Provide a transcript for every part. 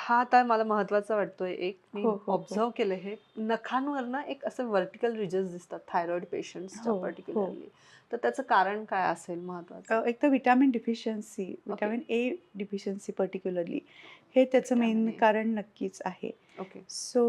हा आता मला महत्वाचा वाटतोय. एक मी हो, हो, हो. ऑब्झर्व्ह केलं हे नखांवर ना एक असं व्हर्टिकल रिजेस दिसतात थायरॉइड पेशंट्सच्या हो, हो. पर्टिक्युलरली. तर त्याचं कारण काय असेल महत्वाचं? एक तर vitamin deficiency, okay. Vitamin A deficiency particularly हे त्याचं व्हिटॅमिन मेन ए. कारण नक्कीच आहे. ओके. सो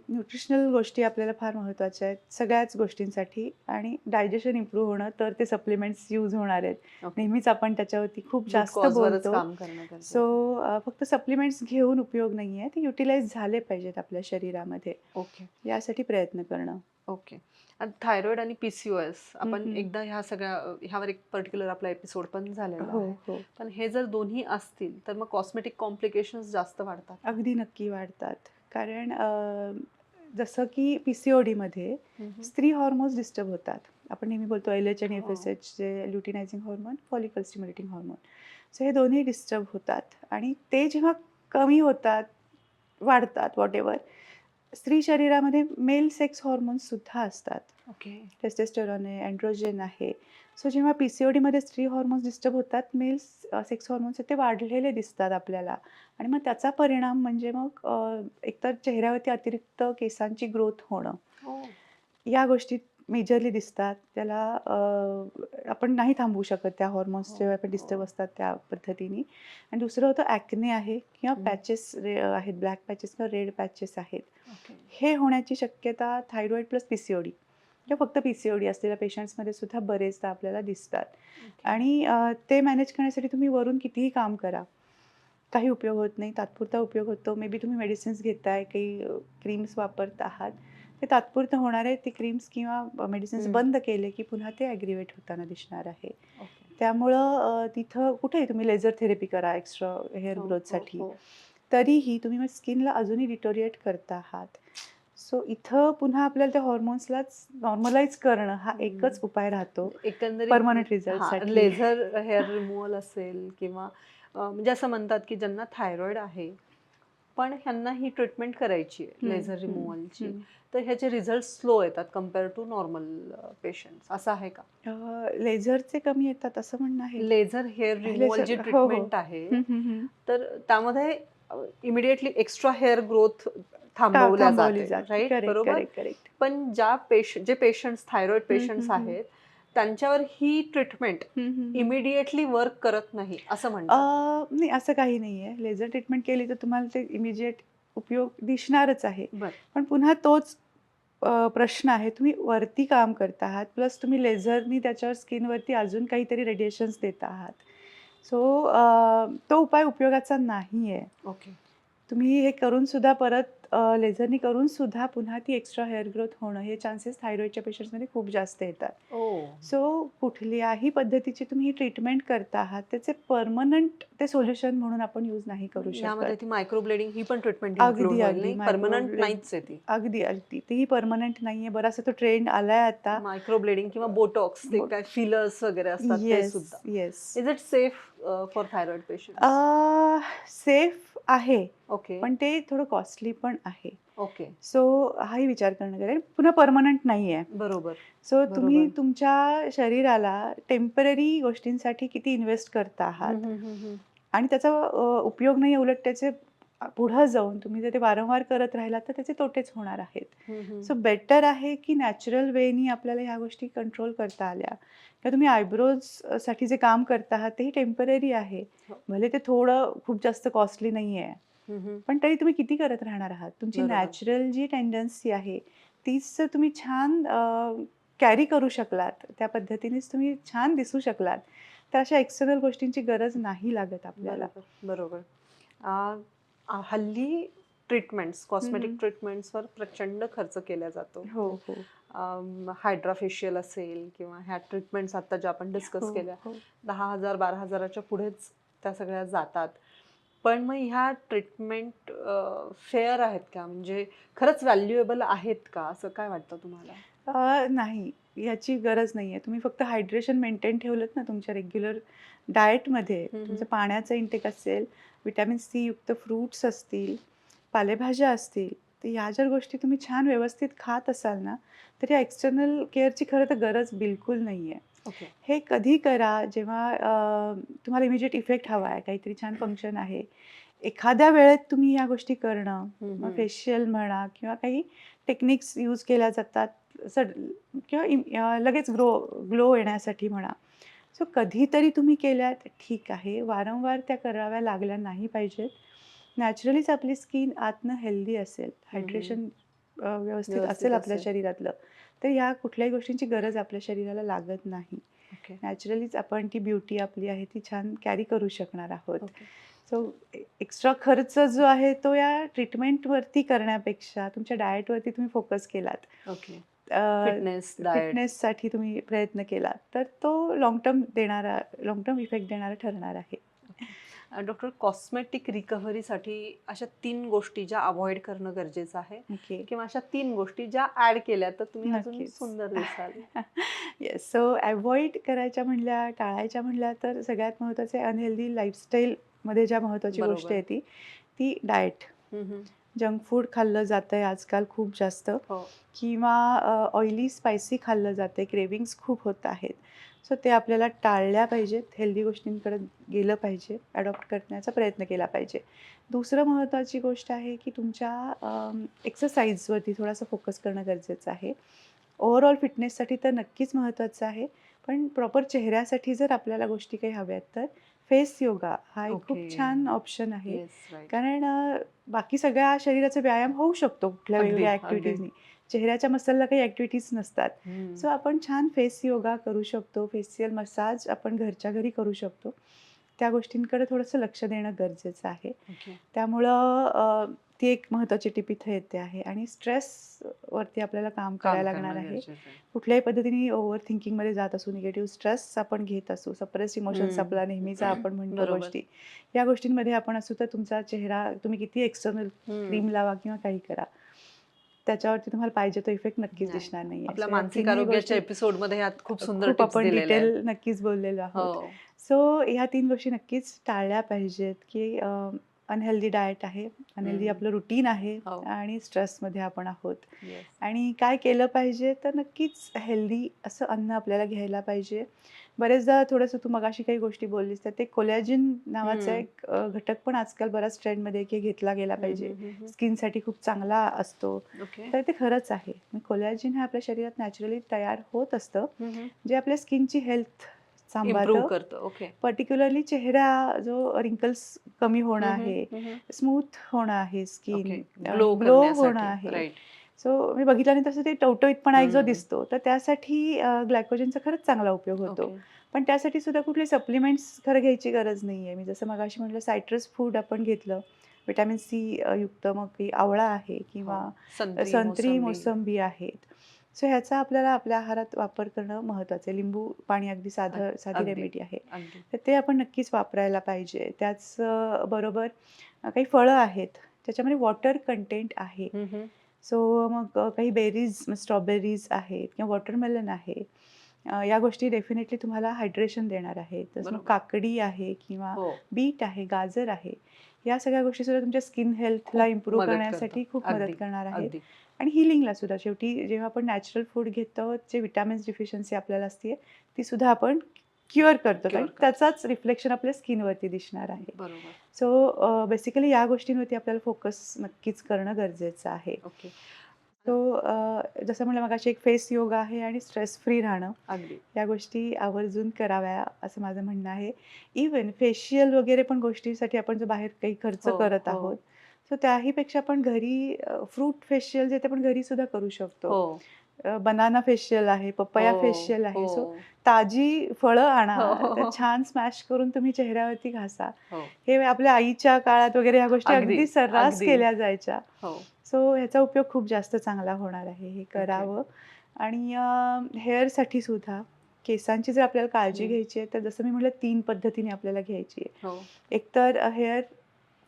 न्यूट्रिशनल गोष्टी आपल्याला फार महत्त्वाच्या आहेत सगळ्याच गोष्टींसाठी आणि डायजेशन इम्प्रूव्ह होणं तर ते सप्लिमेंट्स यूज होणार आहेत. ओके. नेहमीच आपण त्याच्यावरती खूप रूट जास्त कॉजवरच बोलतो. काम करणं सो गरजेचं आहे. फक्त सप्लिमेंट्स घेऊन उपयोग नाही आहे. ते युटिलाइज झाले पाहिजेत आपल्या शरीरामध्ये. ओके. यासाठी प्रयत्न करणं. ओके. आणि थायरॉइड आणि पीसीओएस हं, आपण हं. एकदा ह्या सगळ्या ह्यावर एक पर्टिक्युलर आपला एपिसोड पण झालेला हो, आहे. हो. पण हे जर दोन्ही असतील तर मग कॉस्मेटिक कॉम्प्लिकेशन्स जास्त वाढतात का? अगदी नक्की वाढतात. कारण जसं की पी-सी-ओ-डीमध्ये हं, हं. स्त्री हॉर्मोन्स डिस्टर्ब होतात. आपण नेहमी बोलतो एल-एच आणि हो. एफ-एस-एच जे luteinising hormone, follicle stimulating hormone. So हे दोन्ही डिस्टर्ब होतात आणि ते जेव्हा कमी होतात, वाढतात व्हॉटएव्हर, स्त्री शरीरामध्ये मेल सेक्स हॉर्मोन्ससुद्धा असतात. ओके. टेस्टोस्टेरॉन आहे, एंड्रोजन आहे. सो जेव्हा पी-सी-ओ-डीमध्ये स्त्री हॉर्मोन्स डिस्टर्ब होतात, मेल सेक्स हॉर्मोन्स ते वाढलेले दिसतात आपल्याला आणि मग त्याचा परिणाम म्हणजे मग एकतर चेहऱ्यावरती अतिरिक्त केसांची ग्रोथ होणं. हो. या गोष्टी मेजरली दिसतात. त्याला आपण नाही थांबवू शकत त्या हॉर्मोन्स हो, जेव्हा आपण हो. डिस्टर्ब असतात त्या पद्धतीने. आणि दुसरं होतं ॲक्ने आहे किंवा हं. पॅचेस आहेत, ब्लॅक पॅचेस किंवा रेड पॅचेस आहेत. ओके. हे होण्याची शक्यता थायरॉईड प्लस पी-सी-ओ-डी किंवा फक्त पी-सी-ओ-डी असलेल्या पेशंट्समध्ये सुद्धा बरेचदा आपल्याला दिसतात. ओके. आणि ते मॅनेज करण्यासाठी तुम्ही वरून कितीही काम करा, काही उपयोग होत नाही. तात्पुरता उपयोग होतो. मे बी तुम्ही मेडिसिन्स घेताय, काही क्रीम्स वापरत आहात. ते तात्पुरतं होणार आहे. ते क्रीम्स किंवा मेडिसिन्स हं. बंद केले, की पुन्हा ते ॲग्रिव्हेट होताना दिसणार आहे. ओके. त्यामुळं तिथं कुठेही तुम्ही लेझर थेरपी करा एक्स्ट्रा हेअर हो, हो, ग्रोथसाठी. हो. तरीही तुम्ही मग स्किनला अजूनही डिटोरिएट करता आहात. सो इथं पुन्हा आपल्याला त्या हॉर्मोन्सलाच नॉर्मलाईज करणं हा एकच हं. उपाय राहतो एकंदरीत पर्मनंट हां, रिझल्टसाठी. लेझर हेअर रिमूव्हल असेल किंवा म्हणजे असं म्हणतात, की ज्यांना थायरॉइड आहे, पण ह्यांना ही ट्रीटमेंट करायची आहे हं, लेझर हं, रिमूव्हलची. हं. तर ह्याचे रिझल्ट स्लो येतात कंपेअर टू नॉर्मल पेशंट्स असं आहे का? लेझरचे कमी येतात असं म्हणणं आहे. लेझर हेअर रिमूव्हल जी लेझर हो, हो. ट्रीटमेंट आहे, हं, हं, हं. तर त्यामध्ये इमिडिएटली एक्स्ट्रा हेअर ग्रोथ थांबवल्या थांबवली जाते, जाते. राइट? करेक्ट, बरोबर? Correct, correct. पण जे पेशंट्स थायरॉइड हं, पेशंट्स हं, हं. आहेत, त्यांच्यावर ही ट्रीटमेंट हं, हं, हं. इमिडिएटली वर्क करत नाही, असं अ, म्हणतात. नाही असं काही नाहीये. लेझर ट्रीटमेंट केली तर तुम्हाला ते इमिडिएट उपयोग दिसणारच आहे. बरं. पण पुन्हा तोच प्रश्न आहे. तुम्ही वरती काम करत आहात, प्लस तुम्ही लेझरनी त्याच्यावर स्किनवरती अजून काहीतरी रेडिएशन्स देत आहात. सो तो उपाय उपयोगाचा नाहीये. ओके. तुम्ही हे करून सुद्धा परत लेझरनी करून सुद्धा पुन्हा ती एक्स्ट्रा हेअर ग्रोथ होणं हे चान्सेस थायरॉईडच्या पेशंट्समध्ये खूप जास्त येतात. ओह! सो कुठल्याही पद्धतीची तुम्ही ही ट्रीटमेंट करता आहात, त्याचे पर्मनंट ते सोल्युशन म्हणून आपण यूज नाही करू शकत. ह्यामध्ये ती मायक्रो ब्लेडिंग ही पण ट्रीटमेंट इन्क्लूड अगदी, होईल अगदी नाही? परमनंट मायक्रोब्लेड नाहीच आहे ती. अगदी, अगदी. तीही पर्मनंट नाहीये. बराचसा तो ट्रेंड आलाय आता. मायक्रो ब्लेडिंग किंवा बोटॉक्स ते बोट काय फिलर्स वगैरे असतात ते येस, सुद्धा. Yes. Is it safe for thyroid patients? Safe आहे, ओके, पण ते थोडं कॉस्टली पण आहे. ओके. सो हाही विचार करणं गरजेचं आहे. पुन्हा पर्मनंट नाहीये. बरोबर, सो तुम्ही बरोबर. तुमच्या शरीराला टेम्पररी गोष्टींसाठी किती इन्व्हेस्ट करता हं, आहात हं, हं, हं. आणि त्याचा उपयोग नाही उलट त्याचे पुढं जाऊन तुम्ही जर ते वारंवार करत राहिलात तर त्याचे तोटेच होणार आहेत. हं, हं. सो बेटर आहे की नॅचरल वेनी आपल्याला ह्या गोष्टी कंट्रोल करता आल्या. किंवा तुम्ही आयब्रोजसाठी जे काम करता आहात तेही टेम्पररी आहे. हो. भले ते थोडं खूप जास्त कॉस्टली नाहीये. हं, हं. पण तरी तुम्ही किती करत राहणार आहात? तुमची बरोबर. नॅचरल जी टेंडन्सी आहे, तीच जर तुम्ही छान कॅरी करू शकलात, त्या पद्धतीनेच तुम्ही छान दिसू शकलात, तर अशा एक्सटर्नल गोष्टींची गरज नाही लागत आपल्याला. बरोबर, बरोबर. अ, हल्ली ट्रीटमेंट्स, हं, कॉस्मेटिक हं. ट्रीटमेंट्सवर प्रचंड खर्च केला जातो. हो, हो. हायड्रा फेशियल असेल किंवा ह्या ट्रीटमेंट्स आता ज्या आपण डिस्कस हो, केल्या, हो. 10,000 12,000च्या पुढेच त्या सगळ्या जातात. पण मग ह्या ट्रीटमेंट फेअर आहेत का? म्हणजे खरंच व्हॅल्युएबल आहेत का? असं काय वाटतं तुम्हाला? नाही, याची गरज नाहीये. तुम्ही फक्त हायड्रेशन मेंटेन ठेवलत ना तुमच्या रेग्युलर डाएटमध्ये, हं, हं. तुमचं पाण्याचं इंटेक असेल, व्हिटॅमिन सी युक्त फ्रुट्स असतील, पालेभाज्या असतील, तर ह्या जर गोष्टी तुम्ही छान व्यवस्थित खात असाल ना, तर या एक्सटर्नल केअरची खरं तर गरज बिलकुल नाहीये. ओके. हे कधी करा जेव्हा तुम्हाला इमिजिएट इफेक्ट हवा आहे, काहीतरी छान फंक्शन आहे एखाद्या वेळेत तुम्ही या गोष्टी करणं, हम्म, मग हम्म. फेशियल म्हणा किंवा काही टेक्निक्स यूज केल्या जातात किंवा लगेच ग्लो येण्यासाठी म्हणा. सो कधीतरी तुम्ही केल्या तर ठीक आहे. वारंवार त्या कराव्या लागल्या नाही पाहिजेत. नॅचरलीच आपली स्किन आतनं हेल्दी असेल, हायड्रेशन व्यवस्थित असेल व्यवस्थित आपल्या असेल. शरीरातलं, तर ह्या कुठल्याही गोष्टींची गरज आपल्या शरीराला लागत नाही. ओके. नॅचरलीच आपण ती ब्युटी आपली आहे ती छान कॅरी करू शकणार आहोत. ओके. सो एक्स्ट्रा खर्च जो आहे तो या ट्रीटमेंटवरती करण्यापेक्षा तुमच्या डाएटवरती तुम्ही फोकस केलात, ओके. Fitness, diet. फिटनेससाठी तुम्ही प्रयत्न केलात, तर तो लाँग टर्म इफेक्ट देणारा ठरणार आहे. डॉक्टर, कॉस्मेटिक रिकव्हरीसाठी अशा 3 गोष्टी ज्या अवॉइड करणं गरजेचं आहे ओके. किंवा अशा 3 गोष्टी ज्या ऍड केल्या तर तुम्ही अजून नक्कीच. सुंदर दिसाल? येस. सो अव्हॉइड करायच्या म्हणल्या, टाळायच्या म्हणल्या तर सगळ्यात महत्त्वाचं आहे अनहेल्दी लाईफस्टाईलमध्ये ज्या महत्त्वाची गोष्ट बरोबर. आहे ती डाएट. हम्म. जंक फूड खाल्लं जातंय आजकाल खूप जास्त, हो. किंवा ऑइली स्पायसी खाल्लं जाते, क्रेविंग्स खूप होत आहेत. सो ते आपल्याला टाळल्या पाहिजेत. हेल्दी गोष्टींकडे गेलं पाहिजे, अडॉप्ट करण्याचा प्रयत्न केला पाहिजे. दुसरं महत्त्वाची गोष्ट आहे की तुमच्या एक्सरसाइजवरती थोडासा फोकस करणं गरजेचं आहे. ओव्हरऑल फिटनेससाठी तर नक्कीच महत्त्वाचं आहे, पण प्रॉपर चेहऱ्यासाठी जर आपल्याला गोष्टी काही हव्यात तर फेस योगा हा एक खूप ओके. छान ऑप्शन आहे. Yes, right. कारण बाकी सगळ्या शरीराचा व्यायाम होऊ शकतो कुठल्या अगदी, वेगवेगळ्या अगदी. ॲक्टिव्हिटीजनी. चेहऱ्याच्या मसलला काही ॲक्टिव्हिटीज नसतात. सो आपण छान फेस योगा करू शकतो, फेशियल मसाज आपण घरच्या घरी करू शकतो. त्या गोष्टींकडे थोडंसं लक्ष देणं गरजेचं आहे. ओके. त्यामुळं ती एक महत्त्वाची टिप इथं येते आहे. आणि स्ट्रेसवरती आपल्याला काम काम करायला लागणार करणं आहे. गरजेचं आहे. कुठल्याही पद्धतीने ओव्हर थिंकिंगमध्ये जात असू, निगेटिव्ह स्ट्रेस आपण घेत असू, सप्रेस इमोशन्स हम्म. आपला नेहमीचा आपण म्हणतो बरोबर. गोष्टी, या गोष्टींमध्ये आपण असू तर तुमचा चेहरा तुम्ही किती एक्सटर्नल क्रीम लावा किंवा काही करा, त्याच्यावरती तुम्हाला पाहिजे तो इफेक्ट नक्कीच नाही. दिसणार नाहीये. आपल्या सो या मानसिक तीनही आरोग्याच्या गोष्टी एपिसोडमध्ये ह्यात खूप सुंदर खूप टिप्स आपण दिलेल्या आहेत. डिटेल नक्कीच बोललेलो आहोत. हो. सो ह्या 3 गोष्टी नक्कीच टाळल्या पाहिजेत की अनहेल्दी डाएट आहे, अनहेल्दी हम्म. आपलं रुटीन आहे, हो. आणि स्ट्रेसमध्ये आपण आहोत. येस. आणि काय केलं पाहिजे तर नक्कीच हेल्दी असं अन्न आपल्याला घ्यायला पाहिजे. बरेचदा थोडंसं तू मगाशी काही गोष्टी बोललीस तर ते कोलॅजिन नावाचा एक घटक पण आजकाल बराच ट्रेंडमध्ये की घेतला गेला पाहिजे. स्किनसाठी खूप चांगला असतो. ओके. तर ते खरंच आहे. कोलॅजिन हे आपल्या शरीरात नॅचरली तयार होत असतं, जे आपल्या स्किनची हेल्थ इम्प्रूव्ह सांभाळतं. करतं. ओके. पर्टिक्युलरली चेहरा जो रिंकल्स कमी होणं आहे, स्मूथ होणं आहे, ओके. स्किन ग्लो ग्लो होणं करण्यासाठी. आहे. राईट. सो मी बघितल्याने तसं ते टवटवीतपणा एक जो हम्म. दिसतो, तर त्यासाठी ग्लायकोजनचा खरंच चांगला उपयोग होतो. ओके. पण त्यासाठी सुद्धा कुठले सप्लिमेंट्स खरं घ्यायची गरज नाही आहे. मी जसं मगाशी म्हटलं सायट्रस फूड आपण घेतलं, व्हिटॅमिन सी युक्त, मग काही आवळा आहे हो. किंवा संत्री, संत्री, मोसंबी. मोसंबी आहेत. सो ह्याचा आपल्याला आपल्या आहारात वापर करणं महत्त्वाचं आहे. लिंबू पाणी अगदी साधी अगदी. रेमेडी आहे. अगदी. तर ते आपण नक्कीच वापरायला पाहिजे. त्याच बरोबर काही फळं आहेत, त्याच्यामध्ये वॉटर कंटेंट आहे. सो मग काही बेरीज, स्ट्रॉबेरीज आहेत किंवा वॉटरमेलन आहे. या गोष्टी डेफिनेटली तुम्हाला हायड्रेशन देणार आहेत. तसं मग बरोबर. काकडी आहे किंवा हो. बीट आहे, गाजर आहे. या सगळ्या गोष्टी सुद्धा तुमच्या स्किन हेल्थला खूप इम्प्रूव्ह मदत करण्यासाठी करतं. खूप मदत अगदी. करणार आहेत. अगदी. आणि हिलिंगला सुद्धा शेवटी जेव्हा आपण नॅचरल फूड घेतो, जे विटॅमिन्स डिफिशियन्सी आपल्याला असते ती सुद्धा आपण क्युअर करतो, कारण क्युअर करतो. त्याचाच रिफ्लेक्शन आपल्या स्किनवरती दिसणार आहे. बरोबर. सो बेसिकली या गोष्टींवरती आपल्याला फोकस नक्कीच करणं गरजेचं आहे. ओके. सो जसं म्हटलं मगाशी, एक फेस योगा आहे आणि स्ट्रेस फ्री राहणं, अगदी. या गोष्टी आवर्जून कराव्या असं माझं म्हणणं आहे. इवन फेशियल वगैरे पण गोष्टीसाठी आपण जर बाहेर काही खर्च हो. करत हो. आहोत, सो त्याहीपेक्षा आपण घरी फ्रूट फेशियल जे ते आपण घरी सुद्धा करू शकतो. हो. बनाना फेशियल आहे, पपया हो. फेशियल आहे. सो हो. ताजी फळं आणा, हो. तर छान स्मॅश करून तुम्ही चेहऱ्यावरती घासा. हो. हे आपल्या आईच्या काळात वगैरे ह्या गोष्टी अगदी. अगदी सर्रास अगदी. केल्या जायच्या. हो. सो ह्याचा उपयोग खूप जास्त चांगला होणार आहे. हे करावं. आणि हेअरसाठी सुद्धा केसांची जर आपल्याला काळजी घ्यायची आहे, तर जसं मी म्हटलं 3 पद्धतीने आपल्याला घ्यायची आहे. हो. एक तर हेअर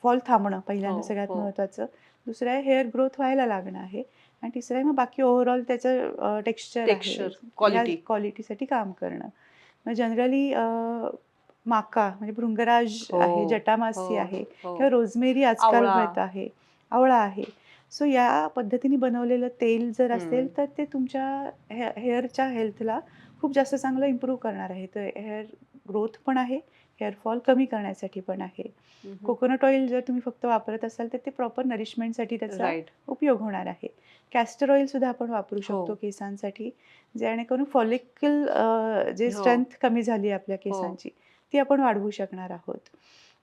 फॉल थांबणं पहिल्यांदा हो. सगळ्यात हो. महत्त्वाचं. दुसरं आहे हेअर ग्रोथ व्हायला लागणं आहे. आणि तिसरं आहे मग बाकी ओव्हरऑल त्याचं टेक्स्चर आहे, क्वालिटी. क्वालिटीसाठी काम करणं. मग जनरली माका म्हणजे भृंगराज हो. आहे, जटामासी हो. आहे हो. किंवा रोजमेरी आजकाल आवळा. मिळत आहे, आवळा आहे. सो या पद्धतीने बनवलेलं तेल जर असेल तर ते तुमच्या हेअरच्या हेल्थला खूप जास्त चांगलं इम्प्रूव्ह करणार आहे. तर हेअर ग्रोथ पण आहे, हेअरफॉल कमी करण्यासाठी पण आहे. कोकोनट ऑइल जर तुम्ही फक्त वापरत असाल तर ते प्रॉपर नरिशमेंटसाठी त्याचा राईट. उपयोग होणार आहे. कॅस्टर ऑइल सुद्धा आपण वापरू शकतो हो. केसांसाठी, जेणेकरून फॉलिकल जे हो. स्ट्रेंथ कमी झाली आहे आपल्या हो. केसांची, ती आपण वाढवू शकणार आहोत.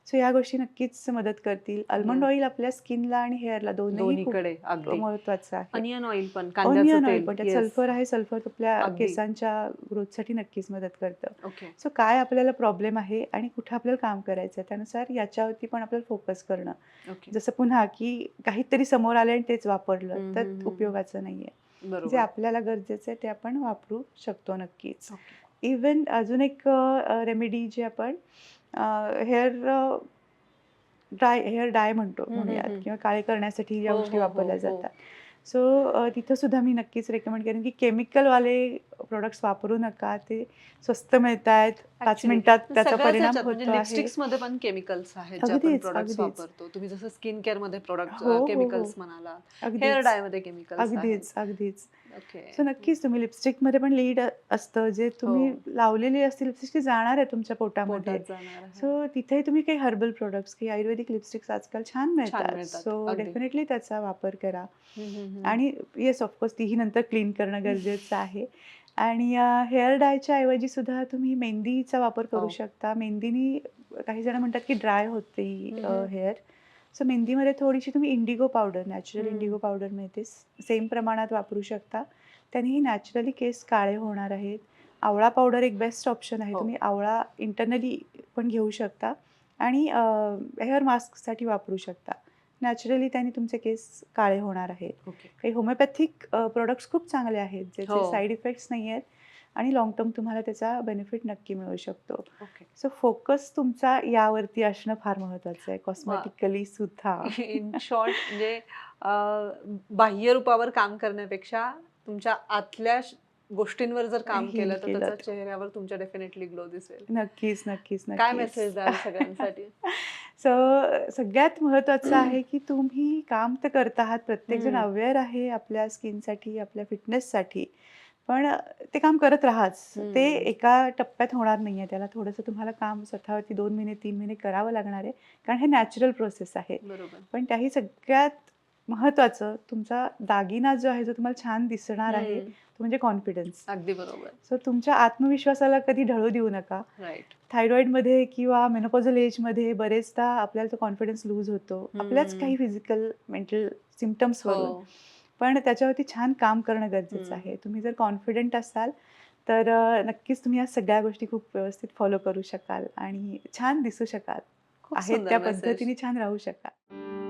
सो या गोष्टी नक्कीच मदत करतील. Almond Yes. ऑइल आपल्या स्किनला आणि हेअरला दोन्हीही खूप दोन्हीकडे अगदी. महत्त्वाचं आहे. अनियन ऑइल पण, कांद्याचं ऑनियन ऑइल तेल. पण त्यात येस. सल्फर आहे. सल्फर आपल्या अगदी. केसांच्या ग्रोथसाठी नक्कीच मदत करतं. ओके. सो काय आपल्याला प्रॉब्लेम आहे आणि कुठे आपल्याला काम करायचं आहे, त्यानुसार याच्यावरती पण आपल्याला फोकस करणं. ओके. जसं पुन्हा की काहीतरी समोर आलं आणि तेच वापरलं हम्म, तर हम्म, हम्म. उपयोगाचं नाहीये. जे बरोबर. आपल्याला गरजेचं आहे ते आपण वापरू शकतो नक्कीच. ओके. इवन अजून एक रेमेडी जी आपण हेअर डाय म्हणूयात किंवा काळे करण्यासाठी ज्या हो गोष्टी हो हो वापरल्या हो. जातात. सो तिथं सुद्धा मी नक्कीच रेकमेंड करेन की केमिकलवाले प्रोडक्ट्स वापरू नका. ते स्वस्त मिळतायत, 5 ॲक्च्युली मिनिटात त्याचा सगळ्याच परिणाम ह्याच्यात म्हणजे होतो आहे. लिपस्टिक्समध्ये पण केमिकल्स आहेत जे आपण अगदीच, प्रोडक्ट्स अगदीच. वापरतो. तुम्ही जसं स्किन केअरमध्ये प्रोडक्ट हो, हो, हो. केमिकल्स म्हणाला, हेअर अगदीच. डायमध्ये केमिकल्स आहेत. अगदीच, अगदीच. ओके. सो नक्कीच तुम्ही लिपस्टिकमध्ये पण लीड असतं, जे तुम्ही हो. लावलेली असते लिपस्टिक ती जाणार आहे तुमच्या पोटामध्ये. पोटात जाणार आहे. सो तिथे तुम्ही काही हर्बल प्रोडक्ट्स काही आयुर्वेदिक लिपस्टिक्स आजकाल छान छान मिळतात. मिळतात. सो अगदी. डेफिनेटली त्याचा वापर करा. हम्म. आणि येस ऑफकोर्स तीही नंतर क्लीन करणं गरजेचं आहे. आणि हेअर डायच्या ऐवजी सुद्धा तुम्ही मेहंदीचा वापर करू हो. शकता. मेहंदीनी काही जण म्हणतात की ड्राय होते हम्म. हेअर. सो मेहंदीमध्ये थोडीशी तुम्ही इंडिगो पावडर, नॅचरल हम्म. इंडिगो पावडर मिळते. सेम प्रमाणात वापरू शकता. त्यानेही नॅचरली केस काळे होणार आहेत. आवळा पावडर एक बेस्ट ऑप्शन आहे. हो. तुम्ही आवळा इंटरनली पण घेऊ शकता आणि हेअर मास्कसाठी वापरू शकता. नॅचरली त्याने तुमचे केस काळे होणार आहेत. ओके. काही होमिओपॅथिक प्रॉडक्ट्स खूप चांगले आहेत, ज्याचे हो. साईड इफेक्ट्स नाही आहेत आणि लाँग टर्म तुम्हाला त्याचा बेनिफिट नक्की मिळू शकतो. ओके. सो फोकस तुमचा यावरती असणं फार महत्त्वाचं आहे, वा. कॉस्मेटिकली सुद्धा. इन शॉर्ट म्हणजे बाह्य रूपावर काम करण्यापेक्षा तुमच्या आतल्या गोष्टींवर जर काम हील केलं तर केलं त्याचा तर. चेहऱ्यावर तुमच्या डेफिनेटली ग्लो दिसेल. नक्कीच, नक्कीच, काय नक्कीच. मेसेज द्याल सगळ्यांसाठी? सो सगळ्यात महत्त्वाचं आहे की तुम्ही काम तर करत आहात. प्रत्येकजण हम्म. अवेअर आहे आपल्या स्किनसाठी, आपल्या फिटनेससाठी. पण ते काम करत राहाच. ते हम्म. एका टप्प्यात होणार नाहीये. त्याला थोडंसं तुम्हाला काम स्वतःवरती 2 महिने, 3 महिने करावं लागणार आहे. कारण हे नॅचरल प्रोसेस आहे. बरोबर. पण त्याही सगळ्यात महत्त्वाचं तुमचा दागिना जो आहे, जो तुम्हाला छान दिसणार आहे, हम्म. तो म्हणजे कॉन्फिडन्स. अगदी बरोबर. सो तुमच्या आत्मविश्वासाला कधी ढळू देऊ नका. राईट. थायरॉईडमध्ये किंवा मेनोपॉझल एजमध्ये बरेचदा आपल्याला तो कॉन्फिडन्स लूज होतो. आपल्याच काही फिजिकल, मेंटल सिम्प्टम्सवरून. हो. पण त्याच्यावरती छान काम करणं गरजेचं हम्म. आहे. तुम्ही जर कॉन्फिडंट असाल, तर नक्कीच तुम्ही या सगळ्या गोष्टी खूप व्यवस्थित फॉलो करू शकाल आणि छान दिसू शकाल. खूप आहेत सुंदर त्या मेसेज. पद्धतीने छान राहू शकाल.